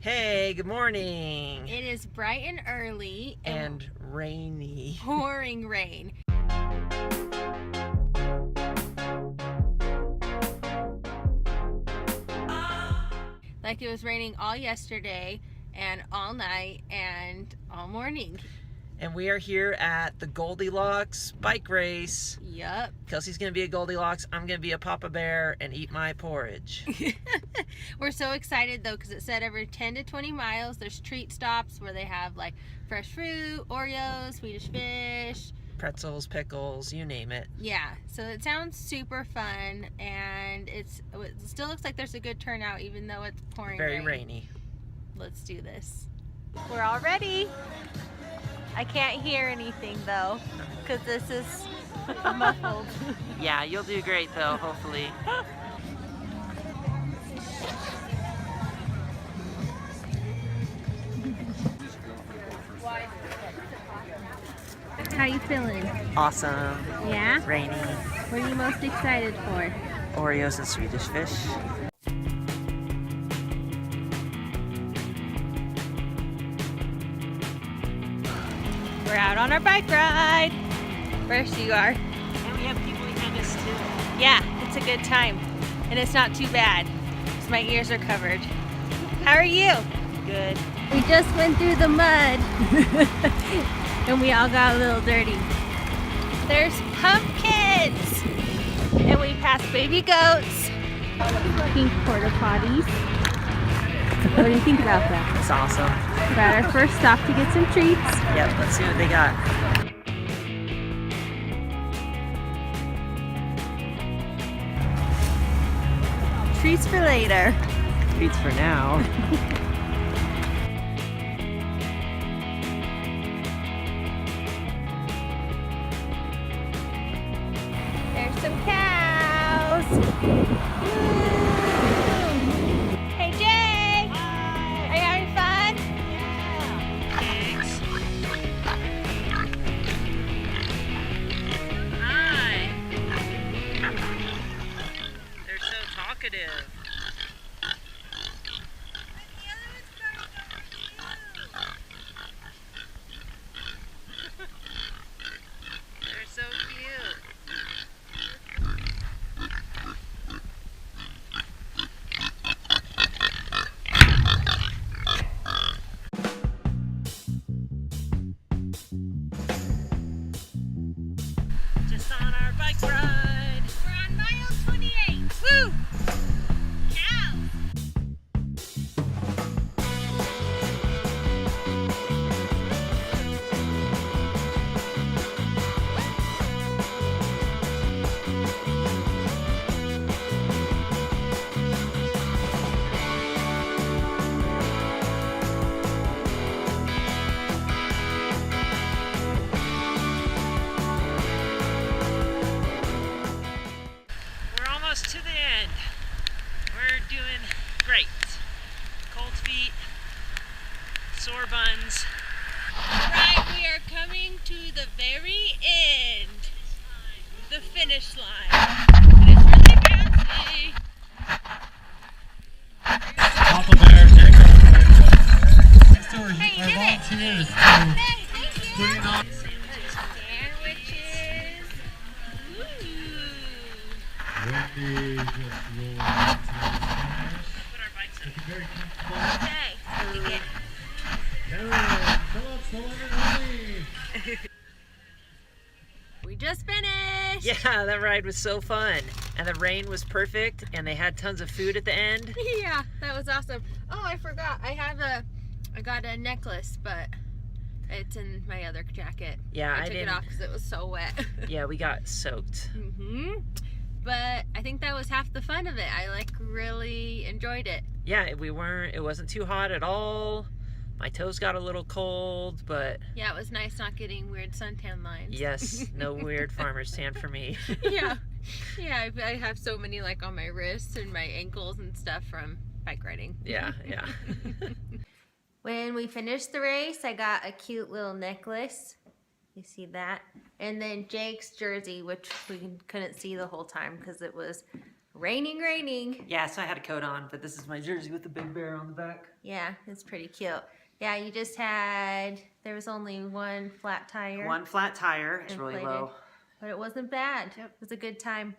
Hey, good morning. It is bright and early and rainy. Pouring rain. Like it was raining all yesterday and all night and all morning. And we are here at the Goldilocks Bike Race. Yup. Kelsey's going to be a Goldilocks. I'm going to be a Papa Bear and eat my porridge. We're so excited though because it said every 10 to 20 miles there's treat stops where they have like fresh fruit, Oreos, Swedish fish, pretzels, pickles, you name it. Yeah, so it sounds super fun, and it still looks like there's a good turnout even though it's pouring Very rainy. Let's do this. We're all ready. I can't hear anything though because this is muffled. Yeah, you'll do great though, hopefully. How you feeling? Awesome. Yeah? Rainy. What are you most excited for? Oreos and Swedish fish. We're out on our bike ride. First you are. And we have people behind us too. Yeah, it's a good time. And it's not too bad because my ears are covered. How are you? Good. We just went through the mud and we all got a little dirty. There's pumpkins and we passed baby goats. Pink porta potties. What do you think about that? It's awesome. We're at our first stop to get some treats. Yep, let's see what they got. Treats for later. Treats for now. There's some cows. Woo. Hey Jay! Hi. Are you having fun? Yeah. Thanks. Hi. They're so talkative. They're so cute. Just on our bike ride. We're on mile 28. Woo! Cows! We're almost to the end. We're doing great. Cold feet, sore buns. Right, we are coming to the very end. The finish line. And it's really fancy. Papa Bear, next to our Hey, you did it. volunteers Hey, thank you. putting on Sandwiches. Ooh. Wendy just rolled out to Put our bikes the in. very comfortable. Okay, you get Karen, Phillips, 11 We just finished. Yeah, that ride was so fun. And the rain was perfect and they had tons of food at the end. Yeah, that was awesome. Oh, I forgot. I got a necklace, but it's in my other jacket. Yeah, I took it off because it was so wet. Yeah, we got soaked. But I think that was half the fun of it. I really enjoyed it. Yeah, it wasn't too hot at all. My toes got a little cold, but Yeah, it was nice not getting weird suntan lines. yes, no weird farmer's tan for me. Yeah. Yeah, I have so many like on my wrists and my ankles and stuff from bike riding. Yeah. When we finished the race, I got a cute little necklace. You see that? And then Jake's jersey, which we couldn't see the whole time because it was Raining. Yeah, so I had a coat on, but this is my jersey with the big bear on the back. Yeah, it's pretty cute. Yeah, you just had, there was only one flat tire. One flat tire. It's really inflated, low. But it wasn't bad. It was a good time.